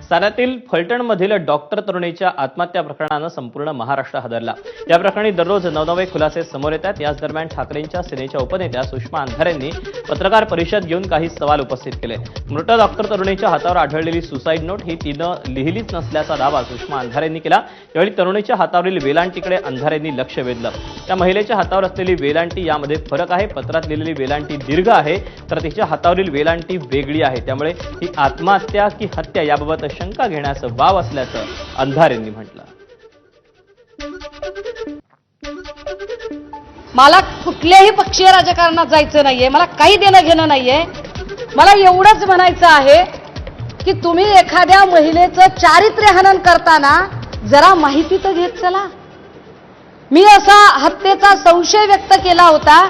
साताऱ्यातील फलटणमधील डॉक्टर तरुणीच्या आत्महत्या प्रकरणानं संपूर्ण महाराष्ट्र हादरला। या प्रकरणी दररोज नवनवे खुलासे समोर येतात। याच दरम्यान ठाकरेंच्या सेनेच्या उपनेत्या सुषमा अंधारेंनी पत्रकार परिषद घेऊन काही सवाल उपस्थित केले। मृत डॉक्टर तरुणीच्या हातावर आढळलेली सुसाईड नोट ही तिनं लिहिलीच नसल्याचा दावा सुषमा अंधारेंनी केला। यावेळी तरुणीच्या हातावरील वेलांटीकडे अंधारेंनी लक्ष वेधलं। त्या महिलेच्या हातावर असलेली वेलांटी यामध्ये फरक आहे। पत्रात लिहिलेली वेलांटी दीर्घ आहे तर तिच्या हातावरील वेलांटी वेगळी आहे। त्यामुळे ही आत्महत्या की हत्या याबाबत शंका घेण्याचं वाव असल्याचं अंधारेंनी म्हटलं। मला कुठल्याही पक्षीय राजकारणात जायचं नाहीये, मला काही देणं घेणं नाहीये। मला एवढंच म्हणायचं आहे की तुम्ही एखाद्या महिलेचं चारित्र्यहनन करताना जरा माहिती तर घेत चला। मी असा हत्येचा संशय व्यक्त केला होता,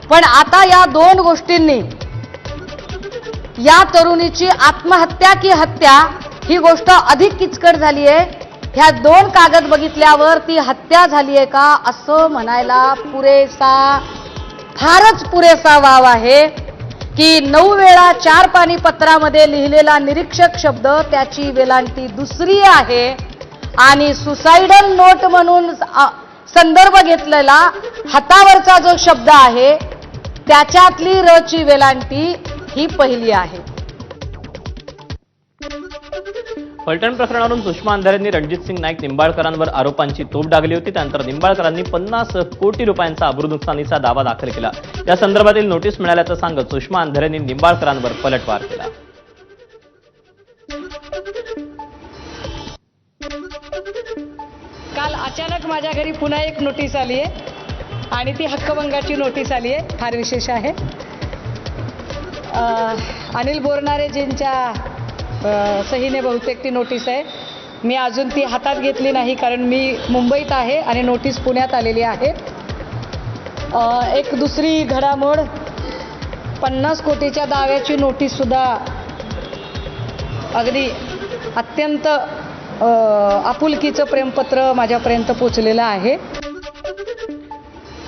पण आता या दोन गोष्टींनी या तरुणीची आत्महत्या की हत्या ही गोष्ट अधिक किचकट झाली आहे। ह्या दोन कागद बघितल्यावर ती हत्या झाली आहे का असं म्हणायला फारच पुरेसा वाव आहे की 9 वेळा 4 पानी पत्रामध्ये लिहिलेला निरीक्षक शब्द त्याची वेलांटी दुसरी आहे आणि सुसाइडल नोट म्हणून संदर्भ घेतलेला हातावरचा जो शब्द आहे त्याच्यातली रची वेलांटी ही पहिली आहे। फलटण प्रकरणावरून सुषमा अंधारेंनी रणजितसिंग नाईक निंबाळकरांवर आरोपांची तोफ डागली होती। त्यानंतर निंबाळकरांनी 50 कोटी रुपयांचा अब्रू नुकसानीचा दावा दाखल केला। या संदर्भातील नोटीस मिळाल्याचं सांगत सुषमा अंधारेंनी निंबाळकरांवर पलटवार केला। काल अचानक माझ्या घरी पुन्हा एक नोटीस आली आहे आणि ती हक्कभंगाची नोटीस आली आहे। फार विशेष आहे। अनिल बोरनारेजींच्या सहीने बहुतेक ती नोटीस आहे। मी अजून ती हातात घेतली नाही कारण मी मुंबईत आहे आणि नोटीस पुण्यात आलेली आहे। एक दुसरी घडामोड 50 कोटीच्या दाव्याची नोटीस सुद्धा अगदी अत्यंत आपुलकीचं प्रेमपत्र माझ्यापर्यंत पोहोचलेलं आहे।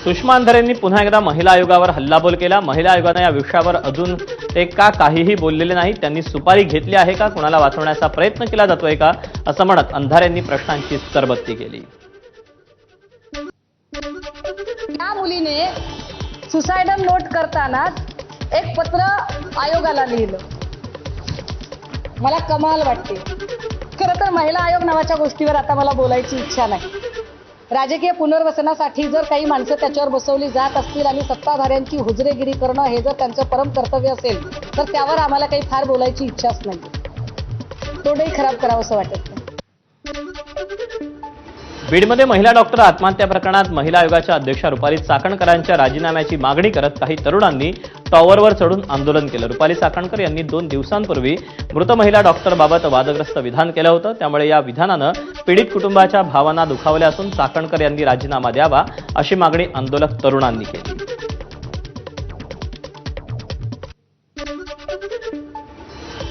सुषमा अंधारेंनी पुन्हा एकदा महिला आयोगावर हल्लाबोल केला। महिला आयोगाने या विषयावर अजून ते का काहीही बोललेले नाही। त्यांनी सुपारी घेतली आहे का, कुणाला वाचवण्याचा प्रयत्न केला जातोय का असं म्हणत अंधारेंनी प्रश्नांची सरबत्ती केली। या मुलीने सुसाइडल नोट करताना एक पत्र आयोगाला लिहिलं। मला कमाल वाटते। खरं तर महिला आयोग नावाच्या गोष्टीवर आता मला बोलायची इच्छा नाही। राजकीय पुनर्वसनासाठी जर काही माणसं त्याच्यावर बसवली जात असतील आणि सत्ताधाऱ्यांची हुजरेगिरी करणं हे जर त्यांचं परम कर्तव्य असेल तर त्यावर आम्हाला काही फार बोलायची इच्छाच नाही। तोंडही खराब करावं असं वाटत नाही। बीडमध्ये महिला डॉक्टर आत्महत्या प्रकरणात महिला आयोगाच्या अध्यक्षा रुपाली चाकणकरांच्या राजीनाम्याची मागणी करत काही तरुणांनी टॉवरवर चढून आंदोलन केलं। रुपाली चाकणकर यांनी 2 दिवसांपूर्वी मृत महिला डॉक्टरबाबत वादग्रस्त विधान केलं होतं। त्यामुळे या विधानानं पीडित कुटुंबाच्या भावना दुखावल्या असून चाकणकर यांनी राजीनामा द्यावा अशी मागणी आंदोलक तरुणांनी केली।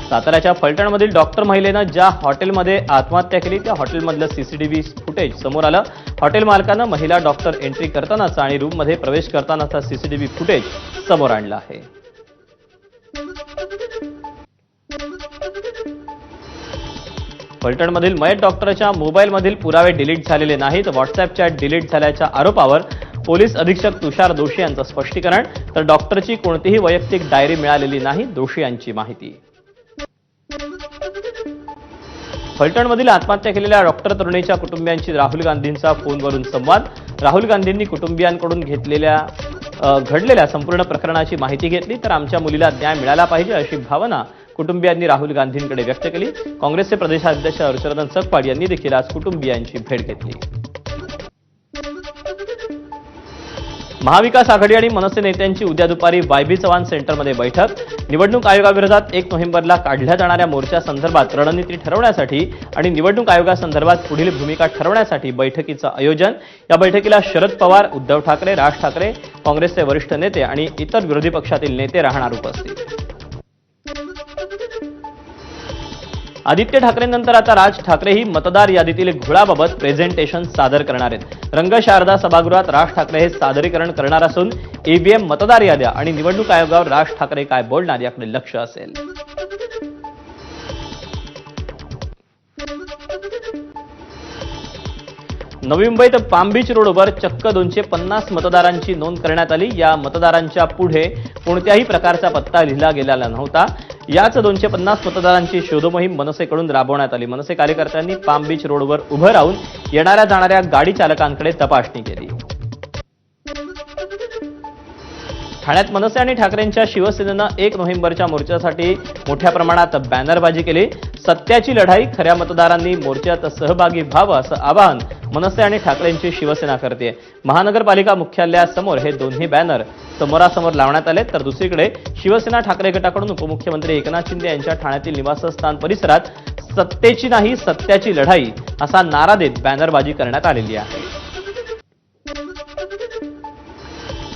साताऱ्याच्या फलटणमधील डॉक्टर महिलेनं ज्या हॉटेलमध्ये आत्महत्या केली त्या हॉटेलमधलं सीसीटीव्ही फुटेज समोर आलं। हॉटेल मालकानं महिला डॉक्टर एंट्री करतानाचा आणि रूममध्ये प्रवेश करतानाचा सीसीटीव्ही फुटेज समोर आणला आहे। फलटणमधील मयत डॉक्टरच्या मोबाईलमधील पुरावे डिलीट झालेले नाहीत। व्हॉट्सअॅप चॅट डिलीट झाल्याच्या आरोपावर पोलीस अधीक्षक तुषार दोशी यांचं स्पष्टीकरण। तर डॉक्टरची कोणतीही वैयक्तिक डायरी मिळालेली नाही, दोशी यांची माहिती। फलटणमधील आत्महत्या केलेल्या डॉक्टर तरुणीच्या कुटुंबियांची राहुल गांधींचा फोनवरून संवाद। राहुल गांधींनी कुटुंबियांकडून घडलेल्या संपूर्ण प्रकरणाची माहिती घेतली। तर आमच्या मुलीला न्याय मिळाला पाहिजे अशी भावना कुटुंबियांनी राहुल गांधींकडे व्यक्त केली। काँग्रेसचे प्रदेशाध्यक्ष हर्षवर्धन सकपाळ यांनी देखील आज कुटुंबियांची भेट घेतली। महाविकास आघाडी आणि मनसे नेत्यांची उद्या दुपारी वायबी चव्हाण सेंटरमध्ये बैठक। निवडणूक आयोगाविरोधात 1 नोव्हेंबरला काढल्या जाणाऱ्या मोर्चासंदर्भात रणनीती ठरवण्यासाठी आणि निवडणूक आयोगासंदर्भात पुढील भूमिका ठरवण्यासाठी बैठकीचं आयोजन। या बैठकीला शरद पवार, उद्धव ठाकरे, राज ठाकरे, काँग्रेसचे वरिष्ठ नेते आणि इतर विरोधी पक्षातील नेते राहणार उपस्थित। आदित्य ठाकरेंनंतर आता राज ठाकरेही मतदार यादीतील घोळाबाबत प्रेझेंटेशन सादर करणार आहेत। रंग शारदा सभागृहात राज ठाकरे हे सादरीकरण करणार असून ईव्हीएम, मतदार याद्या आणि निवडणूक आयोगावर राज ठाकरे काय बोलणार याकडे लक्ष असेल। नवी मुंबईत पाम बीच रोडवर चक्क 250 मतदारांची नोंद करण्यात आली। या मतदारांच्या पुढे कोणत्याही प्रकारचा पत्ता लिहिला गेलेला नव्हता। याच 250 मतदारांची शोधमोहीम मनसेकडून राबवण्यात आली। मनसे कार्यकर्त्यांनी पाम बीच रोडवर उभं राहून येणाऱ्या जाणाऱ्या गाडी चालकांकडे तपासणी केली। ठाण्यात मनसे आणि ठाकरेंच्या शिवसेनेनं 1 नोव्हेंबरच्या मोर्चासाठी मोठ्या प्रमाणात बॅनरबाजी केली। सत्याची लढाई, खऱ्या मतदारांनी मोर्चात सहभागी व्हावं असं आवाहन मनसे आणि ठाकरेंची शिवसेना करते। महानगरपालिका मुख्यालयासमोर हे दोन्ही बॅनर समोरासमोर लावण्यात आले, तर दुसरीकडे शिवसेना ठाकरे गटाकडून उपमुख्यमंत्री एकनाथ शिंदे यांच्या ठाण्यातील निवासस्थान परिसरात सत्तेची नाही सत्याची लढाई असा नारा देत बॅनरबाजी करण्यात आलेली आहे।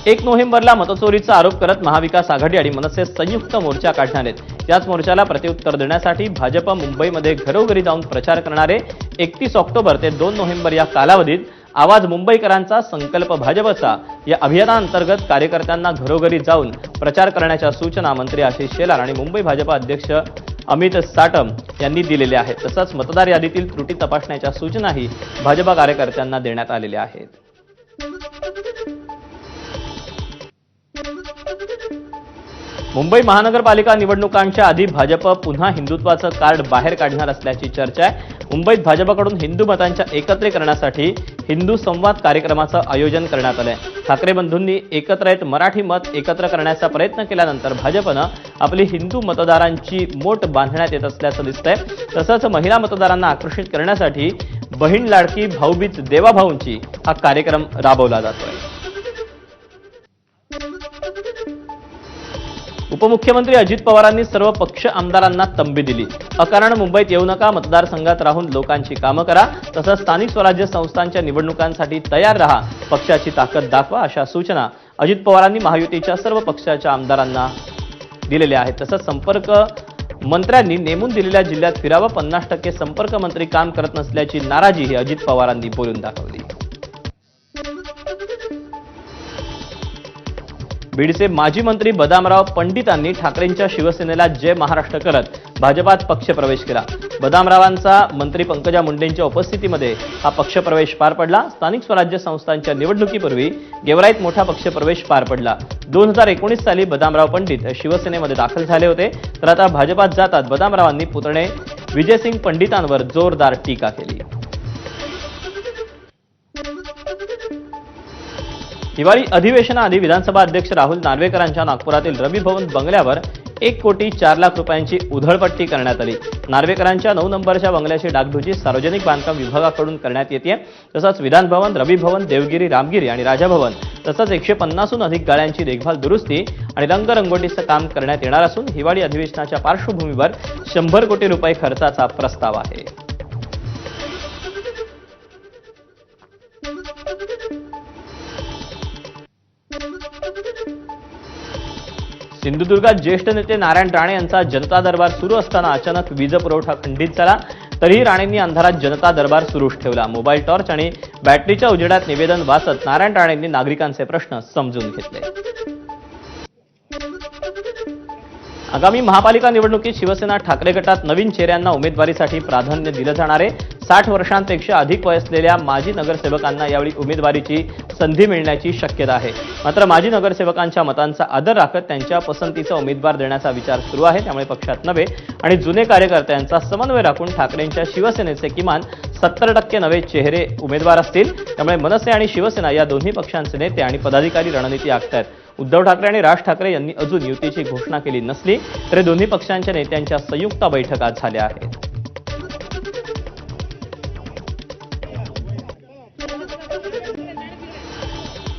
1 नोव्हेंबरला मतचोरीचा आरोप करत महाविकास आघाडी आणि मनसे संयुक्त मोर्चा काढणार आहेत। याच मोर्चाला प्रत्युत्तर देण्यासाठी भाजप मुंबईमध्ये घरोघरी जाऊन प्रचार करणारे 31 ऑक्टोबर ते 2 नोव्हेंबर या कालावधीत आवाज मुंबईकरांचा संकल्प भाजपचा या अभियानाअंतर्गत कार्यकर्त्यांना घरोघरी जाऊन प्रचार करण्याच्या सूचना मंत्री आशिष शेलार आणि मुंबई भाजप अध्यक्ष अमित साटम यांनी दिलेल्या आहेत। तसंच मतदार यादीतील त्रुटी तपासण्याच्या सूचनाही भाजप कार्यकर्त्यांना देण्यात आलेल्या आहेत। मुंबई महानगरपालिका निवडणुकांच्या आधी भाजप पुन्हा हिंदुत्वाचं कार्ड बाहेर काढणार असल्याची चर्चा आहे। मुंबईत भाजपकडून हिंदू मतांच्या एकत्रीकरणासाठी हिंदू संवाद कार्यक्रमाचं आयोजन करण्यात आलंय। ठाकरे बंधूंनी एकत्र येत मराठी मत एकत्र करण्याचा प्रयत्न केल्यानंतर भाजपनं आपली हिंदू मतदारांची मोट बांधण्यात येत असल्याचं दिसतंय। तसंच महिला मतदारांना आकर्षित करण्यासाठी बहीण लाडकी भाऊबीज देवाभाऊंची हा कार्यक्रम राबवला जातोय। उपमुख्यमंत्री अजित पवारांनी सर्व पक्ष आमदारांना तंबी दिली। अकारण मुंबईत येऊ नका, मतदारसंघात राहून लोकांची कामं करा, तसंच स्थानिक स्वराज्य संस्थांच्या निवडणुकांसाठी तयार रहा, पक्षाची ताकद दाखवा अशा सूचना अजित पवारांनी महायुतीच्या सर्व पक्षाच्या आमदारांना दिलेल्या आहेत। तसंच संपर्क मंत्र्यांनी नेमून दिलेल्या जिल्ह्यात फिरावं, 50% संपर्क मंत्री काम करत नसल्याची नाराजीही अजित पवारांनी बोलून दाखवली। बीडचे माजी मंत्री बदामराव पंडितांनी ठाकरेंच्या शिवसेनेला जय महाराष्ट्र करत भाजपात पक्षप्रवेश केला। बदामरावांचा मंत्री पंकजा मुंडेंच्या उपस्थितीमध्ये हा पक्षप्रवेश पार पडला। स्थानिक स्वराज्य संस्थांच्या निवडणुकीपूर्वी गेवराईत मोठा पक्षप्रवेश पार पडला। 2019 साली बदामराव पंडित शिवसेनेमध्ये दाखल झाले होते, तर आता भाजपात जातात बदामरावांनी पुतणे विजयसिंग पंडितांवर जोरदार टीका केली। हिवाळी अधिवेशनाआधी विधानसभा अध्यक्ष राहुल नार्वेकरांच्या नागपुरातील रवी भवन बंगल्यावर 1,04,00,000 रुपयांची उधळपट्टी करण्यात आली। नार्वेकरांच्या 9 नंबरच्या बंगल्याची डागडुजी सार्वजनिक बांधकाम विभागाकडून करण्यात येते। तसंच विधान भवन, रवी भवन, देवगिरी, रामगिरी आणि राजाभवन तसंच 150हून अधिक गाळ्यांची देखभाल, दुरुस्ती आणि रंगरंगोटीचं काम करण्यात येणार असून हिवाळी अधिवेशनाच्या पार्श्वभूमीवर 100 कोटी रुपये खर्चाचा प्रस्ताव आहे। सिंधुदुर्गात ज्येष्ठ नेते नारायण राणे यांचा जनता दरबार सुरू असताना अचानक वीज पुरवठा खंडित झाला, तरीही राणेंनी अंधारात जनता दरबार सुरूच ठेवला। मोबाईल टॉर्च आणि बॅटरीच्या उजेडात निवेदन वाचत नारायण राणेंनी नागरिकांचे प्रश्न समजून घेतले। आगामी महापालिका निवडणुकीत शिवसेना ठाकरे गटात नवीन चेहऱ्यांना उमेदवारीसाठी प्राधान्य दिलं जाणार आहे। 60 वर्षांपेक्षा अधिक वय असलेल्या माजी नगरसेवकांना यावेळी उमेदवारीची संधी मिळण्याची शक्यता आहे। मात्र माजी नगरसेवकांच्या मतांचा आदर राखत त्यांच्या पसंतीचा उमेदवार देण्याचा विचार सुरू आहे। त्यामुळे पक्षात नवे आणि जुने कार्यकर्त्यांचा समन्वय राखून ठाकरेंच्या शिवसेनेचे किमान 70% नवे चेहरे उमेदवार असतील। त्यामुळे मनसे आणि शिवसेना या दोन्ही पक्षांचे नेते आणि पदाधिकारी रणनीती आखतायत। उद्धव ठाकरे आणि राज ठाकरे यांनी अजून युतीची घोषणा केली नसली तरी दोन्ही पक्षांच्या नेत्यांच्या संयुक्त बैठका झाल्या आहेत।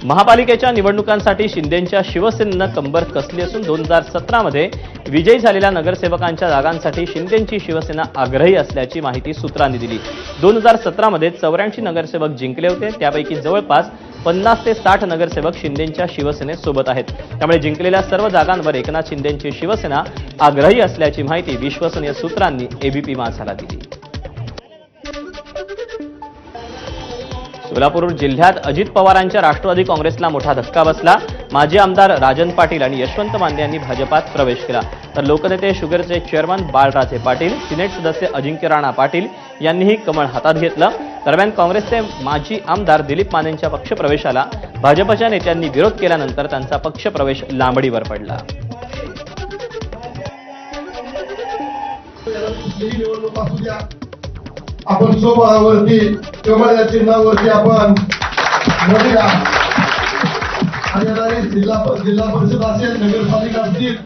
महापालिकेच्या निवडणुकांसाठी शिंदेंच्या शिवसेनेनं कंबर कसली असून 2017 मध्ये विजयी झालेल्या नगरसेवकांच्या जागांसाठी शिंदेंची शिवसेना आग्रही असल्याची माहिती सूत्रांनी दिली। 2017 मध्ये 84 नगरसेवक जिंकले होते, त्यापैकी जवळपास 50 ते 60 नगरसेवक शिंदेंच्या शिवसेनेसोबत आहेत। त्यामुळे जिंकलेल्या सर्व जागांवर एकनाथ शिंदेंची शिवसेना आग्रही असल्याची माहिती विश्वसनीय सूत्रांनी एबीपी माझाला दिली। सोलापूर जिल्ह्यात अजित पवारांच्या राष्ट्रवादी काँग्रेसला मोठा धक्का बसला। माजी आमदार राजन पाटील आणि यशवंत मांदे यांनी भाजपात प्रवेश केला. तर लोकनेते शुगरचे चेअरमन बाळराजे पाटील, सिनेट सदस्य अजिंक्य राणा पाटील यांनीही कमळ हातात घेतलं. दरम्यान काँग्रेसचे माजी आमदार दिलीप मानेंच्या पक्षप्रवेशाला भाजपच्या नेत्यांनी विरोध केल्यानंतर त्यांचा पक्षप्रवेश लांबणीवर पडला. निवडणूक असू द्या, आपण स्वबळावरती कमळ या चिन्हावरती आपण लढूया. आणि जिल्हा परिषद असेल, नगरपालिका असतील,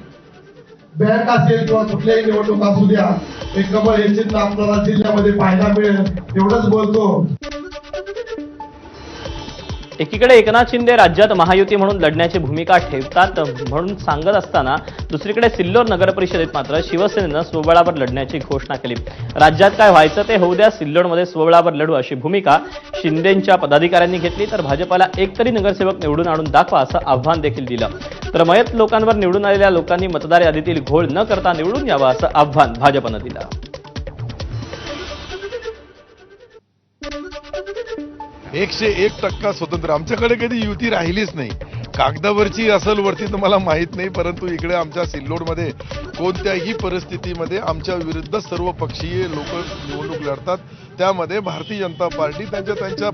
बँक असेल किंवा कुठल्याही निवडणूक असू द्या, हे कमळ हे चिन्ह आपल्याला जिल्ह्यामध्ये पाहायला मिळेल एवढंच बोलतो. एकीकडे एकनाथ शिंदे राज्यात महायुती म्हणून लढण्याची भूमिका ठेवतात म्हणून सांगत असताना दुसरीकडे सिल्लोड नगर परिषदेत मात्र शिवसेनेनं स्वबळावर लढण्याची घोषणा केली. राज्यात काय व्हायचं ते होऊ द्या, सिल्लोडमध्ये स्वबळावर लढू अशी भूमिका शिंदेंच्या पदाधिकाऱ्यांनी घेतली. तर भाजपाला एकतरी नगरसेवक निवडून आणून दाखवा असं आव्हान देखील दिलं. तर मयत लोकांवर निवडून आलेल्या लोकांनी मतदार यादीतील घोळ न करता निवडून यावं असं आव्हान भाजपनं दिलं. 101% स्वतंत्र. आमच्याकडे कधी युती राहिलीच नाही. कागदावरची असल वरती तुम्हाला माहीत नाही, परंतु इकडे आमच्या सिल्लोडमध्ये कोणत्याही परिस्थितीमध्ये आमच्या विरुद्ध सर्व पक्षीय लोक निवडणूक लढतात. त्यामध्ये भारतीय जनता पार्टी त्यांच्या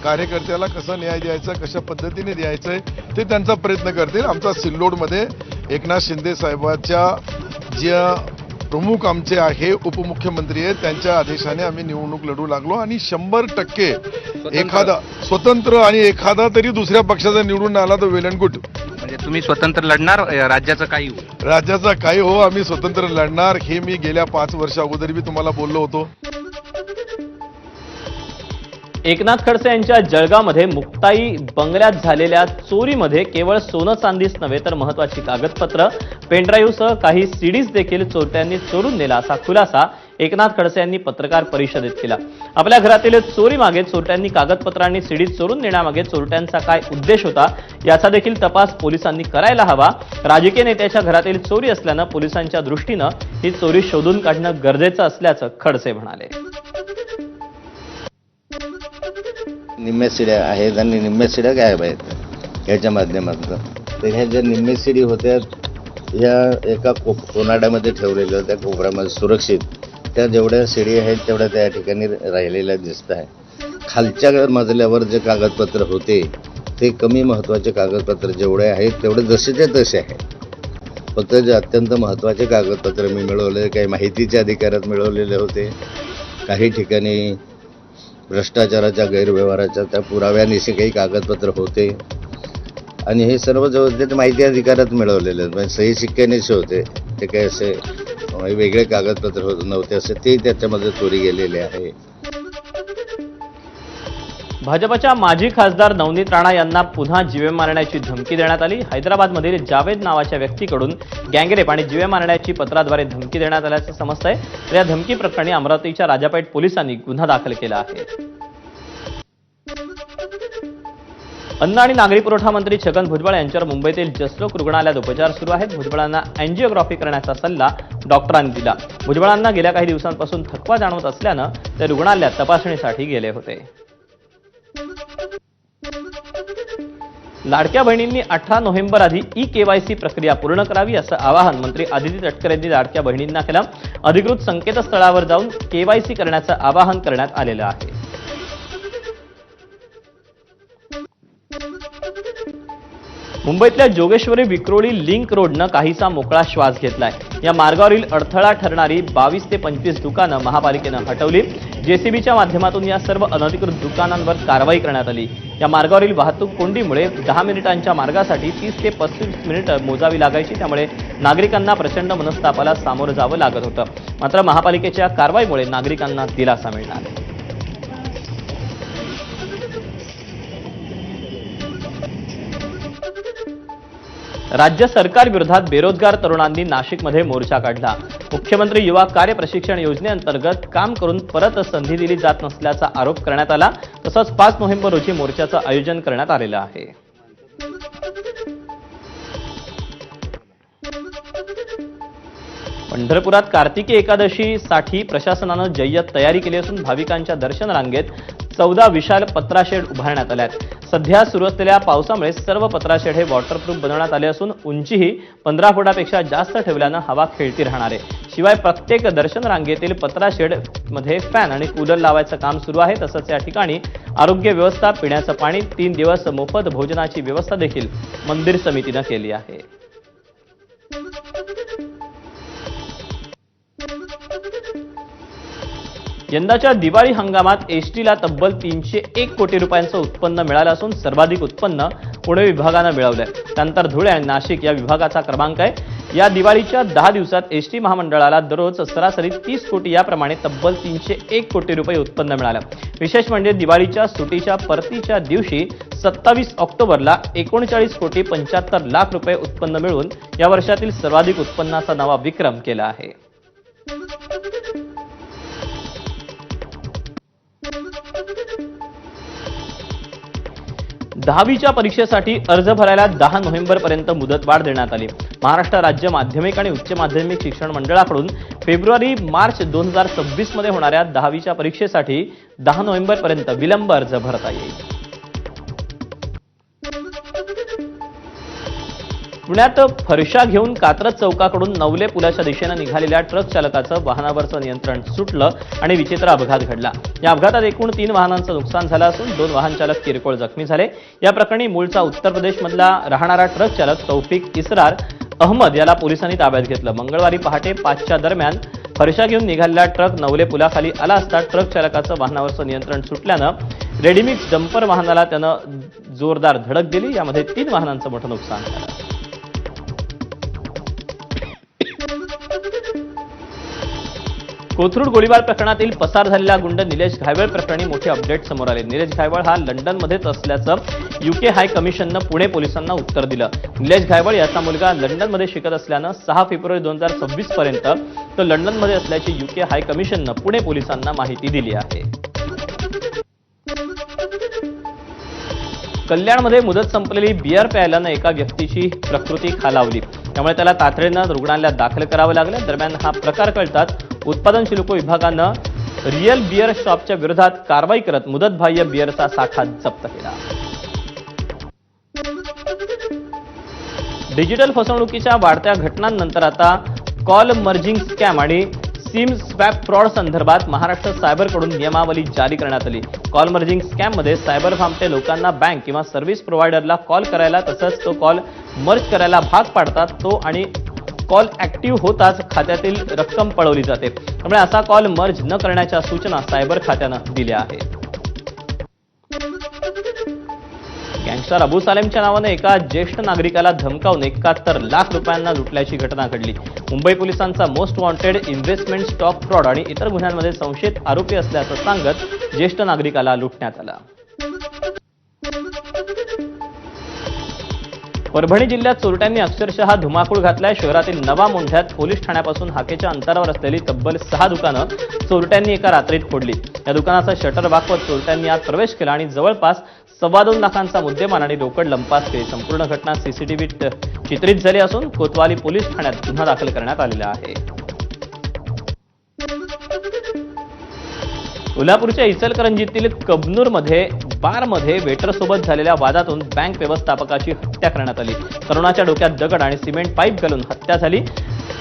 कार्यकर्त्याला कसा न्याय द्यायचा, कशा पद्धतीने द्यायचंय ते त्यांचा प्रयत्न करतील. आमचा सिल्लोडमध्ये एकनाथ शिंदे साहेबांच्या ज्या प्रमुख आमचे आहे उपमुख्यमंत्री आहेत त्यांच्या आदेशाने आम्ही निवडणूक लढू लागलो आणि 100% एखादा स्वतंत्र आणि एखादा तरी दुसऱ्या पक्षाचा निवडून आला तर वेल अँड गुड. म्हणजे तुम्ही स्वतंत्र लढणार, राज्याचं काही हो? राज्याचा काही हो, आम्ही स्वतंत्र लढणार. हे मी गेल्या 5 वर्षा अगोदर मी तुम्हाला बोललो होतो. एकनाथ खडसे यांच्या जळगावमध्ये मुक्ताई बंगल्यात झालेल्या चोरीमध्ये केवळ सोनं चांदीच नव्हे तर महत्वाची कागदपत्र, पेनड्राईव्हसह काही सीडीज देखील चोरट्यांनी चोरून नेला असा खुलासा एकनाथ खडसे यांनी पत्रकार परिषदेत केला. आपल्या घरातील चोरीमागे चोरट्यांनी कागदपत्रांनी सीडीज चोरून नेण्यामागे चोरट्यांचा काय उद्देश होता याचा देखील तपास पोलिसांनी करायला हवा. राजकीय नेत्याच्या घरातील चोरी असल्यानं पोलिसांच्या दृष्टीनं ही चोरी शोधून काढणं गरजेचं असल्याचं खडसे म्हणाले. निम्म्या शिड्या आहेत आणि निम्म्या शिड्या गायब आहेत ह्याच्या माध्यमातून. तर ह्या ज्या निम्म्या शिडी होत्या ह्या एका कोनाड्यामध्ये ठेवलेल्या त्या कोपऱ्यामध्ये सुरक्षित, त्या जेवढ्या शिडी आहेत तेवढ्या त्या ठिकाणी राहिलेल्या दिसत आहे. खालच्या मजल्यावर जे कागदपत्र होते ते कमी महत्त्वाचे कागदपत्र जेवढे आहेत तेवढे जसेच्या तसे आहेत. फक्त जे अत्यंत महत्त्वाचे कागदपत्र मी मिळवले, काही माहितीच्या अधिकारात मिळवलेले होते, काही ठिकाणी भ्रष्टाचाराच्या गैरव्यवहाराच्या त्या पुराव्यानिशी काही कागदपत्र होते आणि हे सर्व जे होते ते माहिती अधिकारात मिळवलेले म्हणजे सही शिक्क्यानेच होते. ते काही असे वेगळे कागदपत्र होत नव्हते असे ते त्याच्यामध्ये चोरी गेलेले आहे. भाजपच्या माजी खासदार नवनीत राणा यांना पुन्हा जीवे मारण्याची धमकी देण्यात आली. हैदराबादमधील जावेद नावाच्या व्यक्तीकडून गँगरेप आणि जीवे मारण्याची पत्राद्वारे धमकी देण्यात आल्याचं समजतंय. तर या धमकी प्रकरणी अमरावतीच्या राजापेठ पोलिसांनी गुन्हा दाखल केला आहे. अन्न आणि नागरी पुरवठा मंत्री छगन भुजबळ यांच्यावर मुंबईतील जसलोक रुग्णालयात उपचार सुरू आहेत. भुजबळांना अँजिओग्राफी करण्याचा सल्ला डॉक्टरांनी दिला. भुजबळांना गेल्या काही दिवसांपासून थकवा जाणवत असल्यानं ते रुग्णालयात तपासणीसाठी गेले होते. लाडक्या बहिणींनी 18 नोव्हेंबर आधी ई-केवायसी प्रक्रिया पूर्ण करावी असं आवाहन मंत्री आदिती तटकरे यांनी लाडक्या बहिणींना केलं. अधिकृत संकेतस्थळावर जाऊन केवायसी करण्याचं आवाहन करण्यात आलेलं आहे. मुंबईतल्या जोगेश्वरी विक्रोळी लिंक रोडनं काहीसा मोकळा श्वास घेतलाय. या मार्गावरील अडथळा ठरणारी 22 ते 25 दुकानं महापालिकेनं हटवली. जेसीबीच्या माध्यमातून या सर्व अनधिकृत दुकानांवर कारवाई करण्यात आली. या मार्गावरील वाहतूक कोंडीमुळे 10 मिनिटांच्या मार्गासाठी 30 ते 35 मिनिटं मोजावी लागायची. त्यामुळे नागरिकांना प्रचंड मनस्तापाला सामोरं जावं लागत होतं. मात्र महापालिकेच्या कारवाईमुळे नागरिकांना दिलासा मिळणार. राज्य सरकारविरोधात बेरोजगार तरुणांनी नाशिकमध्ये मोर्चा काढला. मुख्यमंत्री युवा कार्य प्रशिक्षण योजनेअंतर्गत काम करून परत संधी दिली जात नसल्याचा आरोप करण्यात आला. तसंच 5 नोव्हेंबर रोजी मोर्चाचं आयोजन करण्यात आलेलं आहे. पंढरपुरात कार्तिकी एकादशीसाठी प्रशासनानं जय्यत तयारी केली असून भाविकांच्या दर्शन रांगेत 14 विशाल पत्राशेड उभारण्यात आल्या आहेत. सध्या सुरू असलेल्या पावसामुळे सर्व पत्राशेड हे वॉटरप्रूफ बनवण्यात आले असून उंचीही 15 फुटापेक्षा जास्त ठेवल्यानं हवा खेळती राहणार आहे. शिवाय प्रत्येक दर्शन रांगेतील पत्राशेड मध्ये फॅन आणि कूलर लावायचं काम सुरू आहे. तसंच या ठिकाणी आरोग्य व्यवस्था, पिण्याचं पाणी, 3 दिवस मोफत भोजनाची व्यवस्था देखील मंदिर समितीनं केली आहे. यंदाच्या दिवाळी हंगामात एसटीला तब्बल 301 कोटी रुपयांचं उत्पन्न मिळालं असून सर्वाधिक उत्पन्न पुणे विभागानं मिळवलंय. त्यानंतर धुळे आणि नाशिक या विभागाचा क्रमांक आहे. या दिवाळीच्या 10 दिवसात एसटी महामंडळाला दररोज सरासरी 30 कोटी याप्रमाणे तब्बल 301 कोटी रुपये उत्पन्न मिळालं. विशेष म्हणजे दिवाळीच्या सुटीच्या परतीच्या दिवशी 27 ऑक्टोबरला 39 कोटी 75 लाख रुपये उत्पन्न मिळवून या वर्षातील सर्वाधिक उत्पन्नाचा नवा विक्रम केला आहे. दहावीच्या परीक्षेसाठी अर्ज भरायला 10 नोव्हेंबरपर्यंत मुदतवाढ देण्यात आली. महाराष्ट्र राज्य माध्यमिक आणि उच्च माध्यमिक शिक्षण मंडळाकडून फेब्रुवारी-मार्च 2026 मध्ये होणाऱ्या 10वीच्या परीक्षेसाठी 10 नोव्हेंबरपर्यंत विलंब अर्ज भरता येईल. पुण्यात फरशा घेऊन कात्रज चौकाकडून नवले पुलाच्या दिशेनं निघालेल्या ट्रक चालकाचं वाहनावरचं नियंत्रण सुटलं आणि विचित्र अपघात घडला. या अपघातात एकूण 3 वाहनांचं नुकसान झालं असून 2 वाहन चालक किरकोळ जखमी झाले. या प्रकरणी मूळचा उत्तर प्रदेशमधला राहणारा ट्रक चालक तौफिक इसरार अहमद याला पोलिसांनी ताब्यात घेतलं. मंगळवारी पहाटे 5च्या दरम्यान फरशा घेऊन निघालेला ट्रक नवले पुलाखाली आला असता ट्रक चालकाचं वाहनावरचं नियंत्रण सुटल्यानं रेडीमिक्स डंपर वाहनाला त्यानं जोरदार धडक दिली. यामध्ये 3 वाहनांचं मोठं नुकसान झालं. कोथरूड गोळीबार प्रकरणातील पसार झालेला गुंड निलेश घायवळ प्रकरणी मोठे अपडेट समोर आले. निलेश घायवळ हा लंडनमध्येच असल्याचं UK हाय कमिशननं पुणे पोलिसांना उत्तर दिलं. निलेश घायवळ याचा मुलगा लंडनमध्ये शिकत असल्यानं 6 फेब्रुवारी 2026 पर्यंत तो लंडनमध्ये असल्याची UK हाय कमिशननं पुणे पोलिसांना माहिती दिली आहे. कल्याणमध्ये मुदत संपलेली बियर प्यायल्यानं एका व्यक्तीची प्रकृती खालावली. त्यामुळे त्याला तातडीनं रुग्णालयात दाखल करावं लागलं. दरम्यान हा प्रकार कळताच उत्पादन शुल्क विभागानं रिअल बियर शॉपच्या विरोधात कारवाई करत मुदतबाह्य बियरचा साठा जप्त केला. डिजिटल फसवणुकीच्या वाढत्या घटनांनंतर आता कॉल मर्जिंग स्कॅम आणि सिम स्वॅप फ्रॉड संदर्भात महाराष्ट्र सायबरकडून नियमावली जारी करण्यात आली. कॉल मर्जिंग स्कॅममध्ये सायबर भामटे लोकांना बँक किंवा सर्व्हिस प्रोव्हायडरला कॉल करायला तसंच तो कॉल मर्ज करायला भाग पाडतात. तो आणि कॉल ऍक्टिव्ह होताच खात्यातील रक्कम पळवली जाते. त्यामुळे असा कॉल मर्ज न करण्याच्या सूचना सायबर खात्यानं दिल्या आहेत. गँगस्टर अबू सालेमच्या नावानं एका ज्येष्ठ नागरिकाला धमकावून 71 लाख रुपयांना लुटल्याची घटना घडली. मुंबई पोलिसांचा most wanted investment stock fraud आणि इतर गुन्ह्यांमध्ये संशयित आरोपी असल्याचं सांगत ज्येष्ठ नागरिकाला लुटण्यात आलं. परभणी जिल्ह्यात चोरट्यांनी अक्षरशः धुमाकूळ घातलाय. शहरातील नवा मोंढ्यात पोलीस ठाण्यापासून हाकेच्या अंतरावर असलेली तब्बल 6 दुकानं चोरट्यांनी एका रात्रीत फोडली. या दुकानाचा शटर वाकवत चोरट्यांनी आत प्रवेश केला आणि जवळपास 2.25 लाखांचा मुद्देमाल आणि रोकड लंपास केली. संपूर्ण घटना सीसीटीव्हीत चित्रित झाली असून कोतवाली पोलीस ठाण्यात गुन्हा दाखल करण्यात आलेला आहे. कोल्हापूरच्या इचलकरंजीतील कबनूरमध्ये बारमध्ये वेटरसोबत झालेल्या वादातून बँक व्यवस्थापकाची हत्या करण्यात आली. तरुणाच्या डोक्यात दगड आणि सिमेंट पाईप घालून हत्या झाली.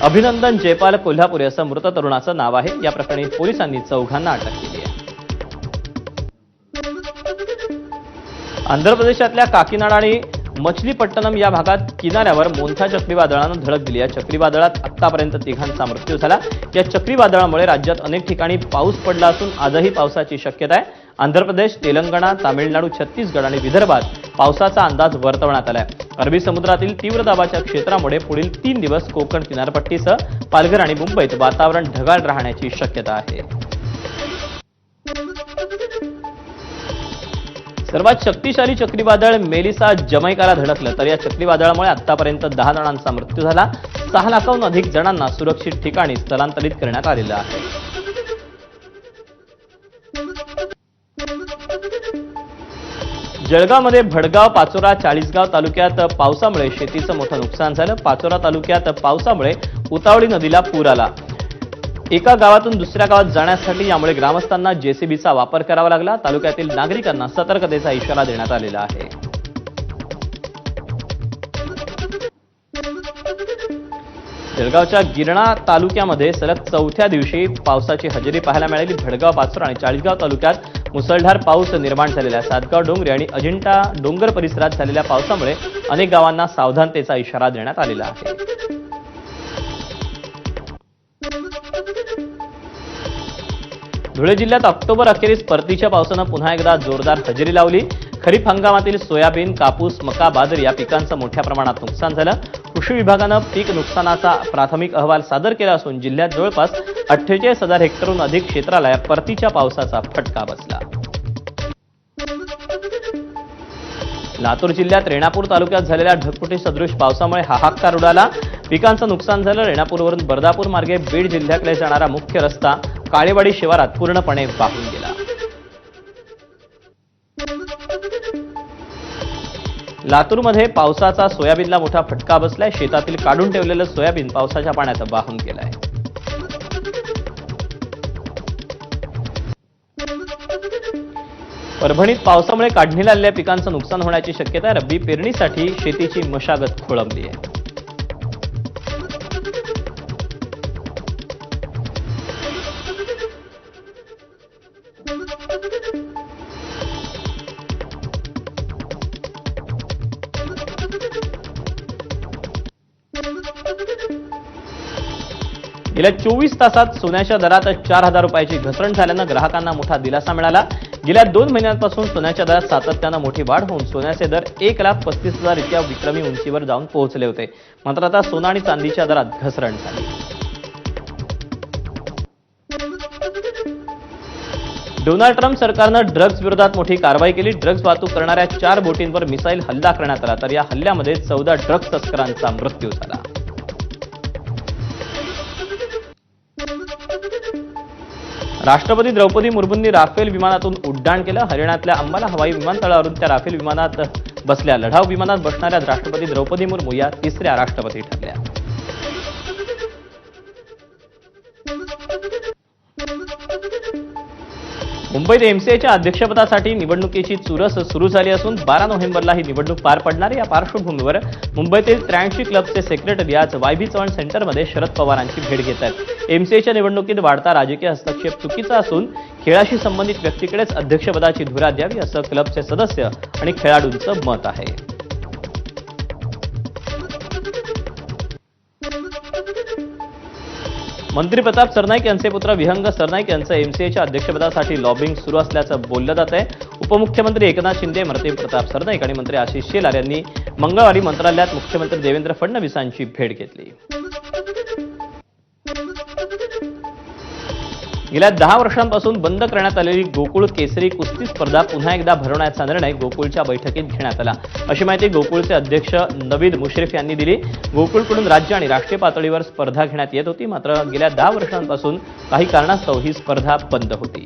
अभिनंदन जयपाल कोल्हापुरे असं मृत तरुणाचं नाव आहे. या प्रकरणी पोलिसांनी 4घांना अटक केली आहे. आंध्र प्रदेशातल्या काकीनाडा आणि मछलीपट्टणम या भागात किनाऱ्यावर मोन्था चक्रीवादळानं धडक दिली. या चक्रीवादळात आतापर्यंत 3घांचा मृत्यू झाला. या चक्रीवादळामुळे राज्यात अनेक ठिकाणी पाऊस पडला असून आजही पावसाची शक्यता आहे. आंध्र प्रदेश, तेलंगणा, तामिळनाडू, छत्तीसगड आणि विदर्भात पावसाचा अंदाज वर्तवण्यात आलाय. अरबी समुद्रातील तीव्र दाबाच्या क्षेत्रामुळे पुढील 3 दिवस कोकण किनारपट्टीसह पालघर आणि मुंबईत वातावरण ढगाळ राहण्याची शक्यता आहे. सर्वात शक्तिशाली चक्रीवादळ मेलिसा जमैकाला धडकलं. तर या चक्रीवादळामुळे आतापर्यंत 10 जणांचा मृत्यू झाला. 6 लाखाहून अधिक जणांना सुरक्षित ठिकाणी स्थलांतरित करण्यात आलेलं आहे. जळगावमध्ये भडगाव, पाचोरा, चाळीसगाव तालुक्यात पावसामुळे शेतीचं मोठं नुकसान झालं. पाचोरा तालुक्यात पावसामुळे उतावळी नदीला पूर आला. एका गावातून दुसऱ्या गावात जाण्यासाठी यामुळे ग्रामस्थांना जेसीबीचा वापर करावा लागला. तालुक्यातील नागरिकांना सतर्कतेचा इशारा देण्यात आलेला आहे. जळगावच्या गिरणा तालुक्यामध्ये सलग चौथ्या दिवशी पावसाची हजेरी पाहायला मिळाली. भडगाव, पाचोरा आणि चाळीसगाव तालुक्यात मुसळधार पाऊस निर्माण झालेला आहे. सातगाव डोंगरी आणि अजिंठा डोंगर परिसरात झालेल्या पावसामुळे अनेक गावांना सावधानतेचा इशारा देण्यात आलेला आहे. धुळे जिल्ह्यात ऑक्टोबर अखेरीस परतीच्या पावसानं पुन्हा एकदा जोरदार हजेरी लावली. खरीप हंगामातील सोयाबीन, कापूस, मका, बाजरी या पिकांचं मोठ्या प्रमाणात नुकसान झालं. कृषी विभागानं पीक नुकसानाचा प्राथमिक अहवाल सादर केला असून जिल्ह्यात जवळपास 48,000 हेक्टरहून अधिक क्षेत्राला या परतीच्या पावसाचा फटका बसला. लातूर जिल्ह्यात रेणापूर तालुक्यात झालेल्या ढगफुटी सदृश पावसामुळे हाहाकार उडाला. पिकांचं नुकसान झालं. रेणापूरवरून बर्दापूर मार्गे बीड जिल्ह्याकडे जाणारा मुख्य रस्ता काळेवाडी शिवारात पूर्णपणे वाहून गेला. लातूरमध्ये पावसाचा सोयाबीनला मोठा फटका बसलाय. शेतातील काढून ठेवलेलं सोयाबीन पावसाच्या पाण्यात वाहून गेलंय. परभणीत पावसामुळे काढणीला आलेल्या पिकांचं नुकसान होण्याची शक्यता आहे. रब्बी पेरणीसाठी शेतीची मशागत खोळंबली आहे. गेल्या 24 तासात सोन्याच्या दरात 4,000 रुपयाची घसरण झाल्यानं ग्राहकांना मोठा दिलासा मिळाला. गेल्या 2 महिन्यांपासून सोन्याच्या दरात सातत्यानं मोठी वाढ होऊन सोन्याचे दर 1,35,000 इतक्या विक्रमी उंचीवर जाऊन पोहोचले होते. मात्र आता सोनं आणि चांदीच्या दरात घसरण झाली. डोनाल्ड ट्रम्प सरकारनं ड्रग्ज विरोधात मोठी कारवाई केली. ड्रग्ज वाहतूक करणाऱ्या 4 बोटींवर मिसाईल हल्ला करण्यात आला. तर या हल्ल्यामध्ये 14 ड्रग्ज तस्करांचा मृत्यू झाला. राष्ट्रपती द्रौपदी मुर्मूंनी राफेल विमानातून उड्डाण केलं. हरियाणातल्या अंबाला हवाई विमानतळावरून त्या राफेल विमानात बसल्या. लढाऊ विमानात बसणाऱ्या राष्ट्रपती द्रौपदी मुर्मू या तिसऱ्या राष्ट्रपती ठरल्या. मुंबईत एमसीएच्या अध्यक्षपदासाठी निवडणुकीची चुरस सुरू झाली असून 12 नोव्हेंबरला ही निवडणूक पार पडणार आहे. या पार्श्वभूमीवर मुंबईतील 83 क्लबचे सेक्रेटरी आज वाय.बी. चव्हाण सेंटरमध्ये शरद पवारांची भेट घेत आहेत. एमसीएच्या निवडणुकीत वाढता राजकीय हस्तक्षेप चुकीचा असून खेळाशी संबंधित व्यक्तीकडेच अध्यक्षपदाची धुरा द्यावी असं क्लबचे सदस्य आणि खेळाडूंचं मत आहे. मंत्री प्रताप सरनाईक यांचे पुत्र विहंग सरनाईक यांचं एमसीएच्या अध्यक्षपदासाठी लॉबिंग सुरू असल्याचं बोललं जात आहे. उपमुख्यमंत्री एकनाथ शिंदे, मंत्री प्रताप सरनाईक आणि मंत्री आशिष शेलार यांनी मंगळवारी मंत्रालयात मुख्यमंत्री देवेंद्र फडणवीसांची भेट घेतली. गेल्या 10 वर्षांपासून बंद करण्यात आलेली गोकुळ केसरी कुस्ती स्पर्धा पुन्हा एकदा भरवण्याचा निर्णय गोकुळच्या बैठकीत घेण्यात आला, अशी माहिती गोकुळचे अध्यक्ष नवीद मुश्रीफ यांनी दिली. गोकुळकडून राज्य आणि राष्ट्रीय पातळीवर स्पर्धा घेण्यात येत होती, मात्र गेल्या 10 वर्षांपासून काही कारणास्तव ही स्पर्धा बंद होती.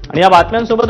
आणि या बातम्यांसोबतच